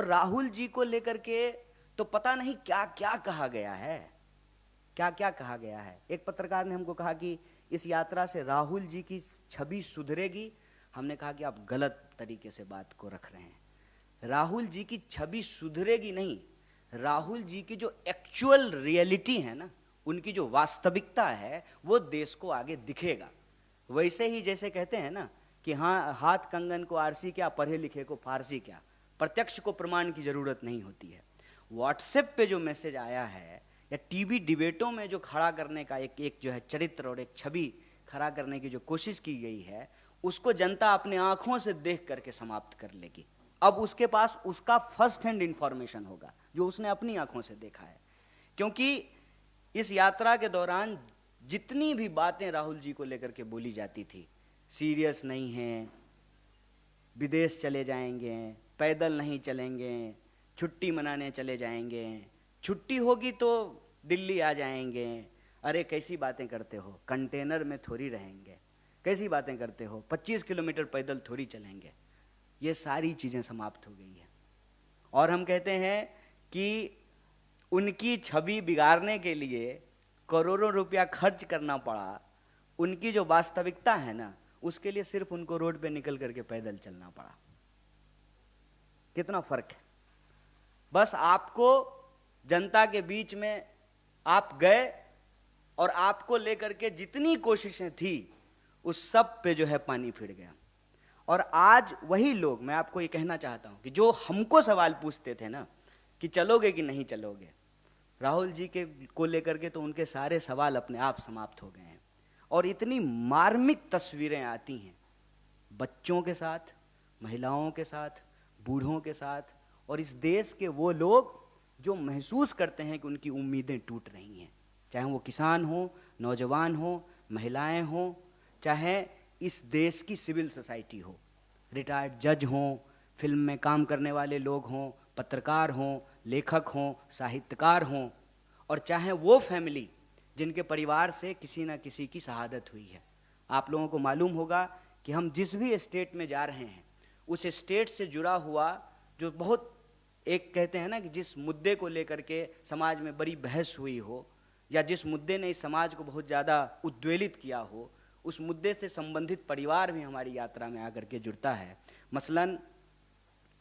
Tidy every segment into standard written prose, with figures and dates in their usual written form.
राहुल जी को लेकर के तो पता नहीं क्या क्या कहा गया है, क्या क्या कहा गया है। एक पत्रकार ने हमको कहा कि इस यात्रा से राहुल जी की छवि सुधरेगी। हमने कहा कि आप गलत तरीके से बात को रख रहे हैं। राहुल जी की छवि सुधरेगी नहीं, राहुल जी की जो एक्चुअल रियलिटी है ना, उनकी जो वास्तविकता है वो देश को आगे दिखेगा। वैसे ही जैसे कहते हैं ना कि हाँ, हाथ कंगन को आरसी क्या, पढ़े लिखे को फारसी क्या। प्रत्यक्ष को प्रमाण की जरूरत नहीं होती है। व्हाट्सएप पे जो मैसेज आया है या टीवी डिबेटों में जो खड़ा करने का एक जो है चरित्र और एक छवि खड़ा करने की जो कोशिश की गई है, उसको जनता अपने आंखों से देख करके समाप्त कर लेगी। अब उसके पास उसका फर्स्ट हैंड इंफॉर्मेशन होगा जो उसने अपनी आंखों से देखा है। क्योंकि इस यात्रा के दौरान जितनी भी बातें राहुल जी को लेकर के बोली जाती थी, सीरियस नहीं हैं, विदेश चले जाएंगे, पैदल नहीं चलेंगे, छुट्टी मनाने चले जाएंगे, छुट्टी होगी तो दिल्ली आ जाएंगे, अरे कैसी बातें करते हो, कंटेनर में थोड़ी रहेंगे, कैसी बातें करते हो, 25 किलोमीटर पैदल थोड़ी चलेंगे। ये सारी चीज़ें समाप्त हो गई हैं। और हम कहते हैं कि उनकी छवि बिगाड़ने के लिए करोड़ों रुपया खर्च करना पड़ा। उनकी जो वास्तविकता है ना, उसके लिए सिर्फ उनको रोड पे निकल करके पैदल चलना पड़ा। कितना फर्क है। बस आपको जनता के बीच में आप गए और आपको लेकर के जितनी कोशिशें थी उस सब पे जो है पानी फिर गया। और आज वही लोग, मैं आपको ये कहना चाहता हूं कि जो हमको सवाल पूछते थे ना कि चलोगे कि नहीं चलोगे, राहुल जी के को लेकर के तो उनके सारे सवाल अपने आप समाप्त हो गए हैं। और इतनी मार्मिक तस्वीरें आती हैं बच्चों के साथ, महिलाओं के साथ, बूढ़ों के साथ, और इस देश के वो लोग जो महसूस करते हैं कि उनकी उम्मीदें टूट रही हैं, चाहे वो किसान हो, नौजवान हो, महिलाएं हो, चाहे इस देश की सिविल सोसाइटी हो, रिटायर्ड जज हों, फिल्म में काम करने वाले लोग हों, पत्रकार हों, लेखक हों, साहित्यकार हों, और चाहे वो फैमिली जिनके परिवार से किसी न किसी की शहादत हुई है। आप लोगों को मालूम होगा कि हम जिस भी स्टेट में जा रहे हैं उस स्टेट से जुड़ा हुआ जो बहुत, एक कहते हैं ना कि जिस मुद्दे को लेकर के समाज में बड़ी बहस हुई हो या जिस मुद्दे ने इस समाज को बहुत ज़्यादा उद्वेलित किया हो, उस मुद्दे से संबंधित परिवार भी हमारी यात्रा में आकर के जुड़ता है। मसलन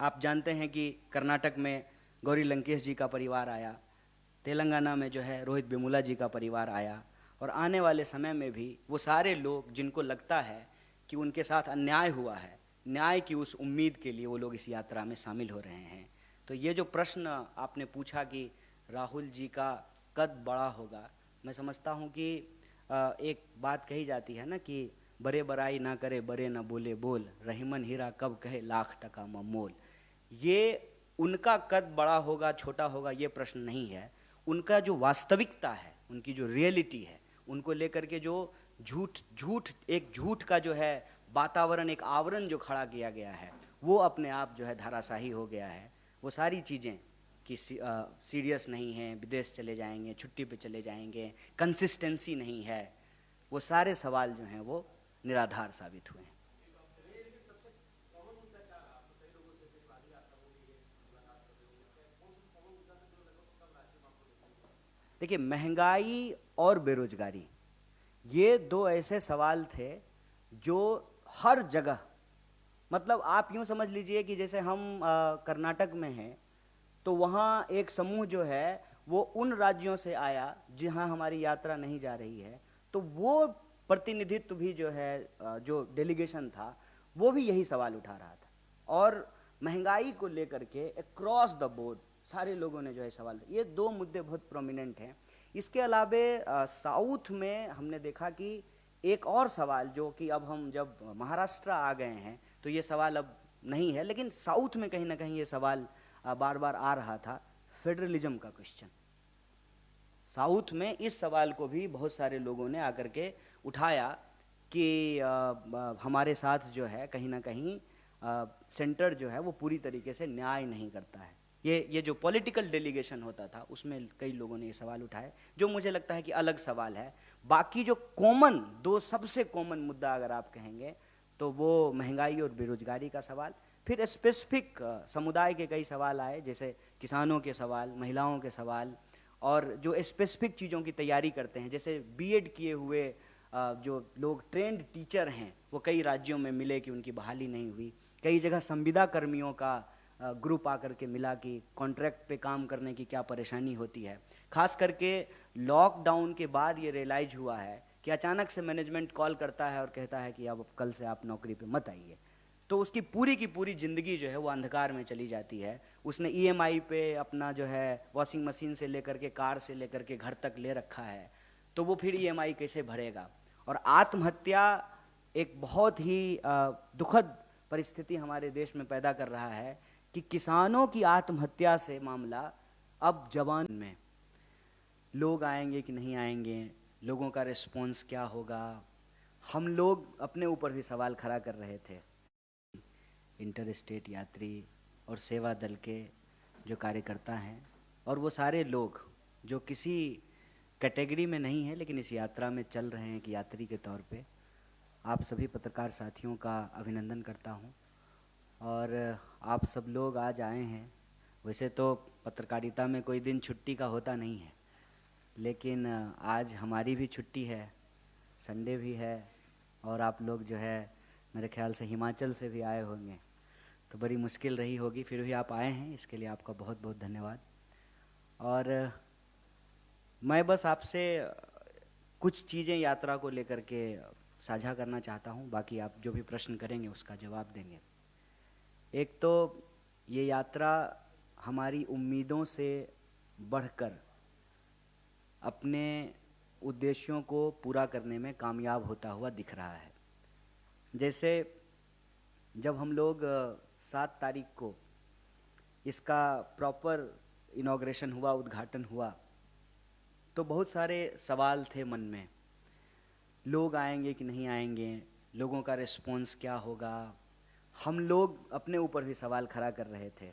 आप जानते हैं कि कर्नाटक में गौरी लंकेश जी का परिवार आया, तेलंगाना में जो है रोहित वेमुला जी का परिवार आया, और आने वाले समय में भी वो सारे लोग जिनको लगता है कि उनके साथ अन्याय हुआ है, न्याय की उस उम्मीद के लिए वो लोग इस यात्रा में शामिल हो रहे हैं। तो ये जो प्रश्न आपने पूछा कि राहुल जी का कद बड़ा होगा, मैं समझता हूँ कि एक बात कही जाती है ना कि बड़े बड़ाई ना करे, बड़े ना बोले बोल, रहीमन हीरा कब कहे लाख टका मोल। ये उनका कद बड़ा होगा छोटा होगा ये प्रश्न नहीं है, उनका जो वास्तविकता है, उनकी जो रियलिटी है, उनको लेकर के जो झूठ का जो है वातावरण, एक आवरण जो खड़ा किया गया है, वो अपने आप जो है धराशाही हो गया है। वो सारी चीज़ें कि सीरियस नहीं है, विदेश चले जाएंगे, छुट्टी पे चले जाएंगे, कंसिस्टेंसी नहीं है, वो सारे सवाल जो हैं वो निराधार साबित हुए हैं। देखिए, महंगाई और बेरोजगारी, ये दो ऐसे सवाल थे जो हर जगह, मतलब आप यूँ समझ लीजिए कि जैसे हम कर्नाटक में हैं तो वहाँ एक समूह जो है वो उन राज्यों से आया जहाँ हमारी यात्रा नहीं जा रही है, तो वो प्रतिनिधित्व भी जो है जो डेलीगेशन था वो भी यही सवाल उठा रहा था। और महंगाई को लेकर के अक्रॉस द बोर्ड सारे लोगों ने जो है सवाल, ये दो मुद्दे बहुत प्रोमिनेंट हैं। इसके अलावे साउथ में हमने देखा कि एक और सवाल जो कि अब हम जब महाराष्ट्र आ गए हैं तो ये सवाल अब नहीं है, लेकिन साउथ में कहीं ना कहीं ये सवाल बार बार आ रहा था, फेडरलिज्म का क्वेश्चन। साउथ में इस सवाल को भी बहुत सारे लोगों ने आकर के उठाया कि हमारे साथ जो है कहीं ना कहीं सेंटर जो है वो पूरी तरीके से न्याय नहीं करता है। ये जो पॉलिटिकल डेलीगेशन होता था उसमें कई लोगों ने ये सवाल उठाए, जो मुझे लगता है कि अलग सवाल है। बाकी जो कॉमन दो सबसे कॉमन मुद्दा अगर आप कहेंगे तो वो महंगाई और बेरोजगारी का सवाल, फिर स्पेसिफिक समुदाय के कई सवाल आए, जैसे किसानों के सवाल, महिलाओं के सवाल, और जो स्पेसिफिक चीज़ों की तैयारी करते हैं, जैसे बीएड किए हुए जो लोग ट्रेंड टीचर हैं वो कई राज्यों में मिले कि उनकी बहाली नहीं हुई। कई जगह संविदा कर्मियों का ग्रुप आकर के मिला कि कॉन्ट्रैक्ट पे काम करने की क्या परेशानी होती है। खास करके लॉकडाउन के बाद ये रियलाइज हुआ है कि अचानक से मैनेजमेंट कॉल करता है और कहता है कि अब कल से आप नौकरी पे मत आइए, तो उसकी पूरी की पूरी ज़िंदगी जो है वो अंधकार में चली जाती है। उसने ईएमआई पे अपना जो है वॉशिंग मशीन से लेकर के कार से लेकर के घर तक ले रखा है, तो वो फिर ईएमआई कैसे भरेगा। और आत्महत्या एक बहुत ही दुखद परिस्थिति हमारे देश में पैदा कर रहा है कि किसानों की आत्महत्या से मामला अब जवान में, लोग आएंगे कि नहीं आएंगे, लोगों का रिस्पॉन्स क्या होगा, हम लोग अपने ऊपर भी सवाल खड़ा कर रहे थे। इंटर स्टेट यात्री और सेवा दल के जो कार्यकर्ता हैं और वो सारे लोग जो किसी कैटेगरी में नहीं है लेकिन इस यात्रा में चल रहे हैं कि यात्री के तौर पे, आप सभी पत्रकार साथियों का अभिनंदन करता हूं। और आप सब लोग आज आए हैं। वैसे तो पत्रकारिता में कोई दिन छुट्टी का होता नहीं है, लेकिन आज हमारी भी छुट्टी है, संडे भी है, और आप लोग जो है मेरे ख्याल से हिमाचल से भी आए होंगे, तो बड़ी मुश्किल रही होगी, फिर भी आप आए हैं, इसके लिए आपका बहुत बहुत धन्यवाद। और मैं बस आपसे कुछ चीज़ें यात्रा को लेकर के साझा करना चाहता हूं, बाकी आप जो भी प्रश्न करेंगे उसका जवाब देंगे। एक तो ये यात्रा हमारी उम्मीदों से बढ़कर अपने उद्देश्यों को पूरा करने में कामयाब होता हुआ दिख रहा है। जैसे जब हम लोग 7 तारीख को इसका प्रॉपर इनॉग्रेशन हुआ, उद्घाटन हुआ, तो बहुत सारे सवाल थे मन में, लोग आएंगे कि नहीं आएंगे, लोगों का रिस्पॉन्स क्या होगा। हम लोग अपने ऊपर भी सवाल खड़ा कर रहे थे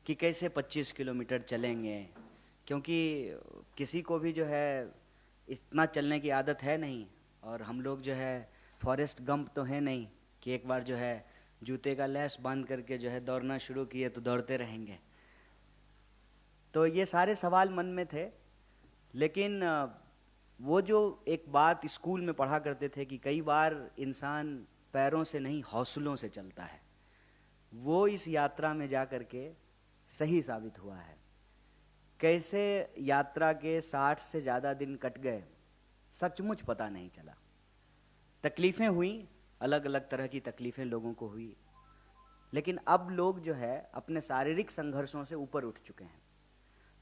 कि कैसे 25 किलोमीटर चलेंगे, क्योंकि किसी को भी जो है इतना चलने की आदत है नहीं, और हम लोग जो है फॉरेस्ट गंप तो है नहीं कि एक बार जो है जूते का लैस बांध करके जो है दौड़ना शुरू किए तो दौड़ते रहेंगे। तो ये सारे सवाल मन में थे, लेकिन वो जो एक बात स्कूल में पढ़ा करते थे कि कई बार इंसान पैरों से नहीं हौसलों से चलता है, वो इस यात्रा में जा कर के सही साबित हुआ है। कैसे यात्रा के 60 से ज़्यादा दिन कट गए सचमुच पता नहीं चला। तकलीफ़ें हुई, अलग अलग तरह की तकलीफ़ें लोगों को हुई, लेकिन अब लोग जो है अपने शारीरिक संघर्षों से ऊपर उठ चुके हैं।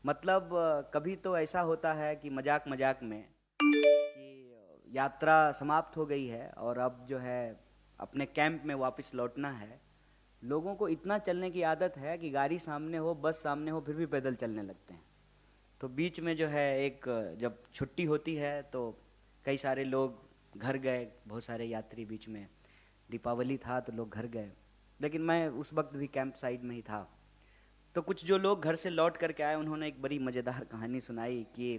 मतलब कभी तो ऐसा होता है कि मजाक मजाक में कि यात्रा समाप्त हो गई है और अब जो है अपने कैंप में वापस लौटना है। लोगों को इतना चलने की आदत है कि गाड़ी सामने हो, बस सामने हो, फिर भी पैदल चलने लगते हैं। तो बीच में जो है एक जब छुट्टी होती है तो कई सारे लोग घर गए, बहुत सारे यात्री बीच में, दीपावली था तो लोग घर गए, लेकिन मैं उस वक्त भी कैंप साइड में ही था। तो कुछ जो लोग घर से लौट करके आए उन्होंने एक बड़ी मज़ेदार कहानी सुनाई कि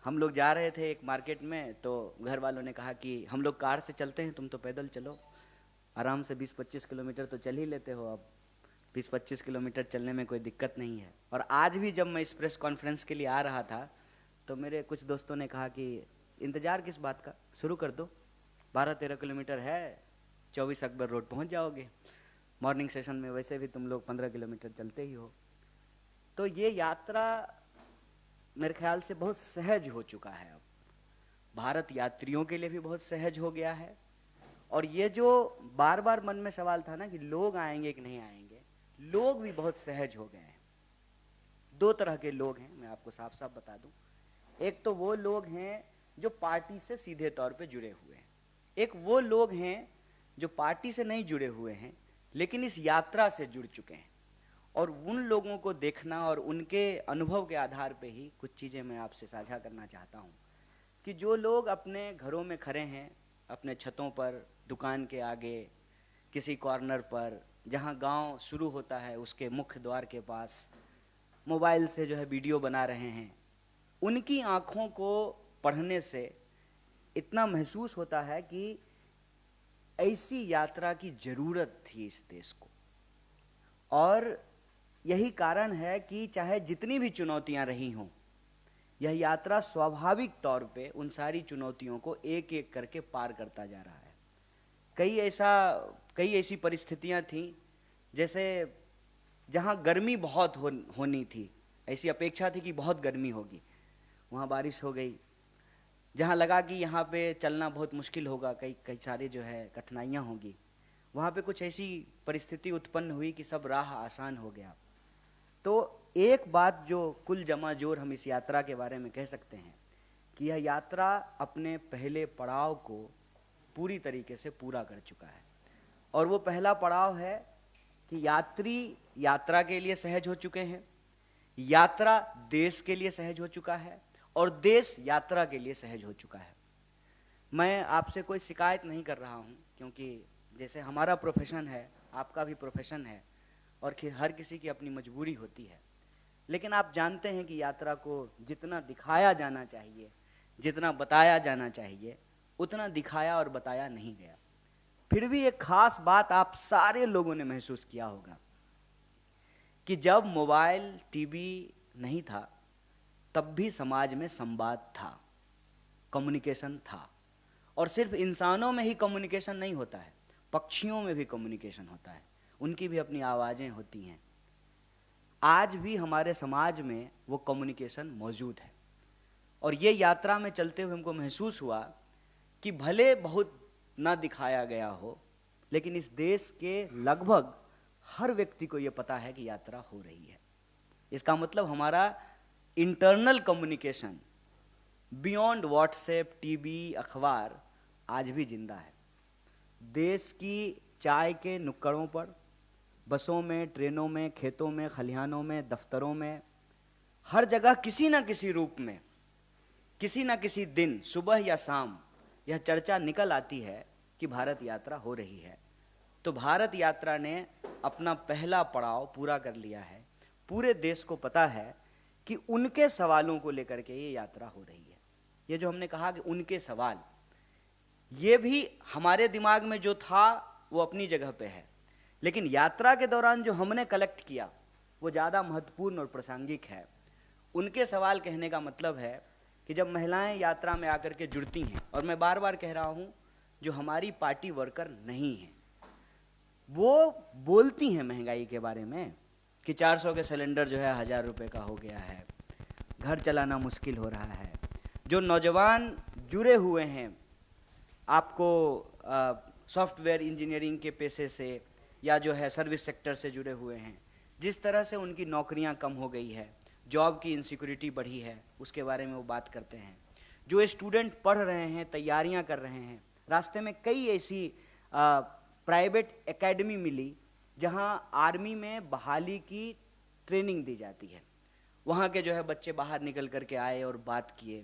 हम लोग जा रहे थे एक मार्केट में, तो घर वालों ने कहा कि हम लोग कार से चलते हैं, तुम तो पैदल चलो, आराम से 20-25 किलोमीटर तो चल ही लेते हो, अब 20-25 किलोमीटर चलने में कोई दिक्कत नहीं है। और आज भी जब मैं इस प्रेस कॉन्फ्रेंस के लिए आ रहा था तो मेरे कुछ दोस्तों ने कहा कि इंतज़ार किस बात का, शुरू कर दो, 12-13 किलोमीटर है, 24 अकबर रोड पहुंच जाओगे, मॉर्निंग सेशन में वैसे भी तुम लोग 15 किलोमीटर चलते ही हो। तो ये यात्रा मेरे ख्याल से बहुत सहज हो चुका है, अब भारत यात्रियों के लिए भी बहुत सहज हो गया है। और ये जो बार बार मन में सवाल था ना कि लोग आएंगे कि नहीं आएंगे, लोग भी बहुत सहज हो गए हैं। 2 तरह के लोग हैं, मैं आपको साफ साफ बता दूं। एक तो वो लोग हैं जो पार्टी से सीधे तौर पे जुड़े हुए हैं, एक वो लोग हैं जो पार्टी से नहीं जुड़े हुए हैं लेकिन इस यात्रा से जुड़ चुके हैं। और उन लोगों को देखना और उनके अनुभव के आधार पे ही कुछ चीज़ें मैं आपसे साझा करना चाहता हूँ कि जो लोग अपने घरों में खड़े हैं, अपने छतों पर, दुकान के आगे, किसी कॉर्नर पर, जहाँ गांव शुरू होता है उसके मुख्य द्वार के पास मोबाइल से जो है वीडियो बना रहे हैं, उनकी आँखों को पढ़ने से इतना महसूस होता है कि ऐसी यात्रा की जरूरत थी इस देश को। और यही कारण है कि चाहे जितनी भी चुनौतियां रही हों, यह यात्रा स्वाभाविक तौर पे उन सारी चुनौतियों को एक एक करके पार करता जा रहा है। कई ऐसी परिस्थितियां थीं, जैसे जहां गर्मी बहुत होनी थी, ऐसी अपेक्षा थी कि बहुत गर्मी होगी, वहां बारिश हो गई। जहां लगा कि यहाँ पे चलना बहुत मुश्किल होगा, कई कई सारी जो है कठिनाइयाँ होंगी, वहाँ पे कुछ ऐसी परिस्थिति उत्पन्न हुई कि सब राह आसान हो गया। तो एक बात जो कुल जमा जोर हम इस यात्रा के बारे में कह सकते हैं कि यह यात्रा अपने पहले पड़ाव को पूरी तरीके से पूरा कर चुका है। और वो पहला पड़ाव है कि यात्री यात्रा के लिए सहज हो चुके हैं, यात्रा देश के लिए सहज हो चुका है, और देश यात्रा के लिए सहज हो चुका है। मैं आपसे कोई शिकायत नहीं कर रहा हूँ, क्योंकि जैसे हमारा प्रोफेशन है, आपका भी प्रोफेशन है, और हर किसी की अपनी मजबूरी होती है। लेकिन आप जानते हैं कि यात्रा को जितना दिखाया जाना चाहिए, जितना बताया जाना चाहिए, उतना दिखाया और बताया नहीं गया। फिर भी एक खास बात आप सारे लोगों ने महसूस किया होगा कि जब मोबाइल टीवी नहीं था, तब भी समाज में संवाद था, कम्युनिकेशन था। और सिर्फ इंसानों में ही कम्युनिकेशन नहीं होता है, पक्षियों में भी कम्युनिकेशन होता है, उनकी भी अपनी आवाज़ें होती हैं। आज भी हमारे समाज में वो कम्युनिकेशन मौजूद है। और ये यात्रा में चलते हुए हमको महसूस हुआ कि भले बहुत ना दिखाया गया हो, लेकिन इस देश के लगभग हर व्यक्ति को ये पता है कि यात्रा हो रही है। इसका मतलब हमारा internal communication beyond WhatsApp, TV, अखबार आज भी जिंदा है। देश की चाय के नुक्कड़ों पर, बसों में, ट्रेनों में, खेतों में, खलिहानों में, दफ्तरों में, हर जगह किसी ना किसी रूप में, किसी ना किसी दिन, सुबह या शाम, यह चर्चा निकल आती है कि भारत यात्रा हो रही है। तो भारत यात्रा ने अपना पहला पड़ाव पूरा कर लिया है। पूरे देश को पता है कि उनके सवालों को लेकर के ये यात्रा हो रही है। ये जो हमने कहा कि उनके सवाल, ये भी हमारे दिमाग में जो था वो अपनी जगह पे है, लेकिन यात्रा के दौरान जो हमने कलेक्ट किया वो ज़्यादा महत्वपूर्ण और प्रासंगिक है। उनके सवाल कहने का मतलब है कि जब महिलाएं यात्रा में आकर के जुड़ती हैं, और मैं बार बार कह रहा हूँ, जो हमारी पार्टी वर्कर नहीं हैं, वो बोलती हैं महंगाई के बारे में कि 400 के सिलेंडर जो है 1000 रुपये का हो गया है, घर चलाना मुश्किल हो रहा है। जो नौजवान जुड़े हुए हैं आपको सॉफ्टवेयर इंजीनियरिंग के पेशे से, या जो है सर्विस सेक्टर से जुड़े हुए हैं, जिस तरह से उनकी नौकरियां कम हो गई है, जॉब की इनसिक्योरिटी बढ़ी है, उसके बारे में वो बात करते हैं। जो स्टूडेंट पढ़ रहे हैं, तैयारियां कर रहे हैं, रास्ते में कई ऐसी प्राइवेट एकेडमी मिली जहां आर्मी में बहाली की ट्रेनिंग दी जाती है। वहाँ के जो है बच्चे बाहर निकल करके आए और बात किए।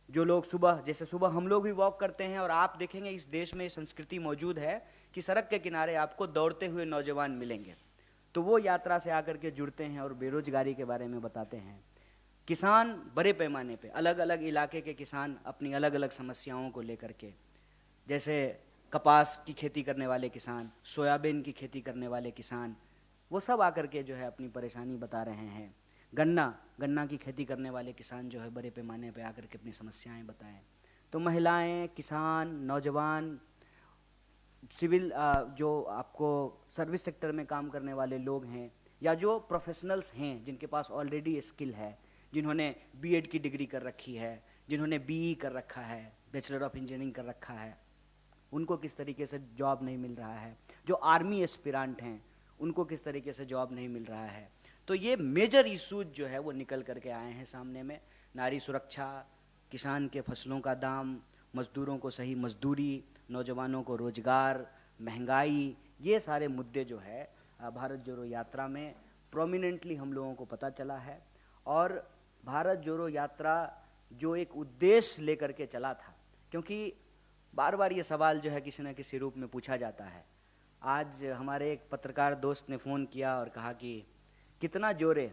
जो लोग सुबह, जैसे सुबह हम लोग भी वॉक करते हैं, और आप देखेंगे इस देश में संस्कृति मौजूद है कि सड़क के किनारे आपको दौड़ते हुए नौजवान मिलेंगे, तो वो यात्रा से आकर के जुड़ते हैं और बेरोजगारी के बारे में बताते हैं। किसान बड़े पैमाने पे, अलग अलग इलाके के किसान अपनी अलग अलग समस्याओं को लेकर के, जैसे कपास की खेती करने वाले किसान, सोयाबीन की खेती करने वाले किसान, वो सब आकर के जो है अपनी परेशानी बता रहे हैं। गन्ना की खेती करने वाले किसान जो है बड़े पैमाने पे आकर के अपनी समस्याएं बताएं। तो महिलाएं, किसान, नौजवान, सिविल जो आपको सर्विस सेक्टर में काम करने वाले लोग हैं, या जो प्रोफेशनल्स हैं जिनके पास ऑलरेडी स्किल है, जिन्होंने बीएड की डिग्री कर रखी है, जिन्होंने बीई कर रखा है, बैचलर ऑफ इंजीनियरिंग कर रखा है, उनको किस तरीके से जॉब नहीं मिल रहा है। जो आर्मी एस्पिरेंट हैं उनको किस तरीके से जॉब नहीं मिल रहा है। तो ये मेजर इशूज जो है वो निकल करके आए हैं सामने में। नारी सुरक्षा, किसान के फसलों का दाम, मजदूरों को सही मजदूरी, नौजवानों को रोजगार, महंगाई, ये सारे मुद्दे जो है भारत जोड़ो यात्रा में प्रोमिनेंटली हम लोगों को पता चला है। और भारत जोड़ो यात्रा जो एक उद्देश्य लेकर के चला था, क्योंकि बार बार ये सवाल जो है किसी न किसी रूप में पूछा जाता है। आज हमारे एक पत्रकार दोस्त ने फ़ोन किया और कहा कि कितना जोरे,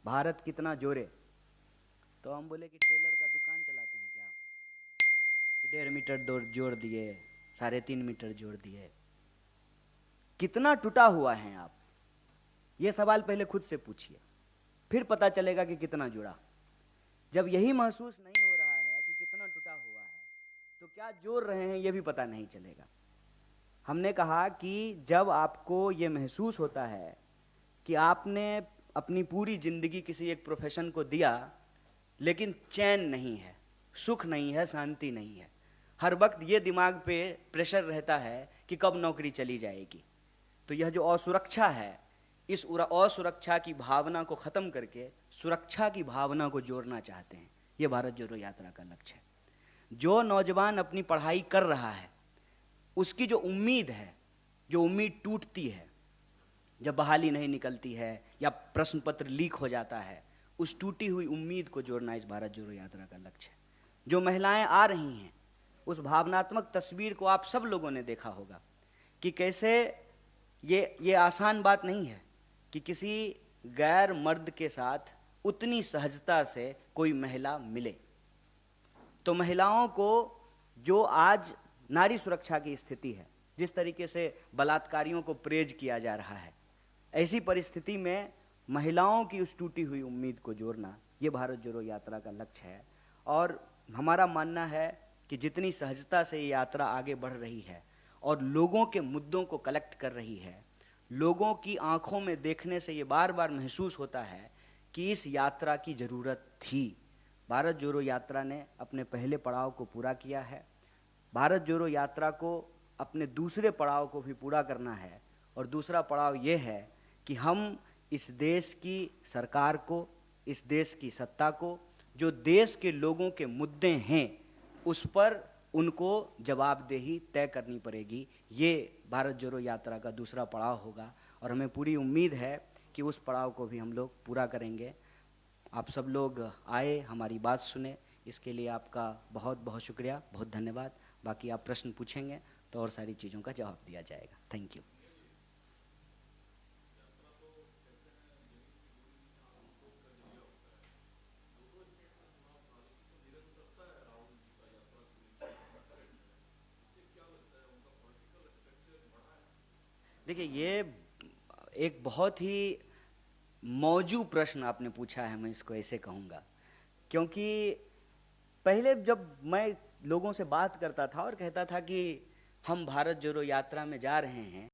भारत कितना जोरे। तो हम बोले कि टेलर का दुकान चलाते हैं क्या, कि 1.5 मीटर जोड़ दिए, 3.5 मीटर जोड़ दिए। कितना टूटा हुआ है आप? ये सवाल पहले खुद से पूछिए, फिर पता चलेगा कि कितना जुड़ा। जब यही महसूस नहीं हो रहा है कि कितना टूटा हुआ है, तो क्या जोड़ रहे हैं ये भी पता नहीं चलेगा। हमने कहा कि जब आपको ये महसूस होता है कि आपने अपनी पूरी जिंदगी किसी एक प्रोफेशन को दिया, लेकिन चैन नहीं है, सुख नहीं है, शांति नहीं है, हर वक्त ये दिमाग पे प्रेशर रहता है कि कब नौकरी चली जाएगी, तो यह जो असुरक्षा है, इस असुरक्षा की भावना को खत्म करके सुरक्षा की भावना को जोड़ना चाहते हैं। ये भारत जोड़ो यात्रा का लक्ष्य है। जो नौजवान अपनी पढ़ाई कर रहा है, उसकी जो उम्मीद है, जो उम्मीद टूटती है जब बहाली नहीं निकलती है या प्रश्न पत्र लीक हो जाता है, उस टूटी हुई उम्मीद को जोड़ना इस भारत जोड़ो यात्रा का लक्ष्य है। जो महिलाएं आ रही हैं, उस भावनात्मक तस्वीर को आप सब लोगों ने देखा होगा कि कैसे ये आसान बात नहीं है कि किसी गैर मर्द के साथ उतनी सहजता से कोई महिला मिले। तो महिलाओं को जो आज नारी सुरक्षा की स्थिति है, जिस तरीके से बलात्कारियों को प्रेज किया जा रहा है, ऐसी परिस्थिति में महिलाओं की उस टूटी हुई उम्मीद को जोड़ना ये भारत जोड़ो यात्रा का लक्ष्य है। और हमारा मानना है कि जितनी सहजता से ये यात्रा आगे बढ़ रही है और लोगों के मुद्दों को कलेक्ट कर रही है, लोगों की आंखों में देखने से ये बार बार महसूस होता है कि इस यात्रा की ज़रूरत थी। भारत जोड़ो यात्रा ने अपने पहले पड़ाव को पूरा किया है। भारत जोड़ो यात्रा को अपने दूसरे पड़ाव को भी पूरा करना है, और दूसरा पड़ाव ये है कि हम इस देश की सरकार को, इस देश की सत्ता को, जो देश के लोगों के मुद्दे हैं, उस पर उनको जवाबदेही तय करनी पड़ेगी। ये भारत जोड़ो यात्रा का दूसरा पड़ाव होगा, और हमें पूरी उम्मीद है कि उस पड़ाव को भी हम लोग पूरा करेंगे। आप सब लोग आए, हमारी बात सुने, इसके लिए आपका बहुत बहुत शुक्रिया, बहुत धन्यवाद। बाकी आप प्रश्न पूछेंगे तो और सारी चीज़ों का जवाब दिया जाएगा। Thank you. देखिए, ये एक बहुत ही मौजू प्रश्न आपने पूछा है, मैं इसको ऐसे कहूँगा, क्योंकि पहले जब मैं लोगों से बात करता था और कहता था कि हम भारत जोड़ो यात्रा में जा रहे हैं,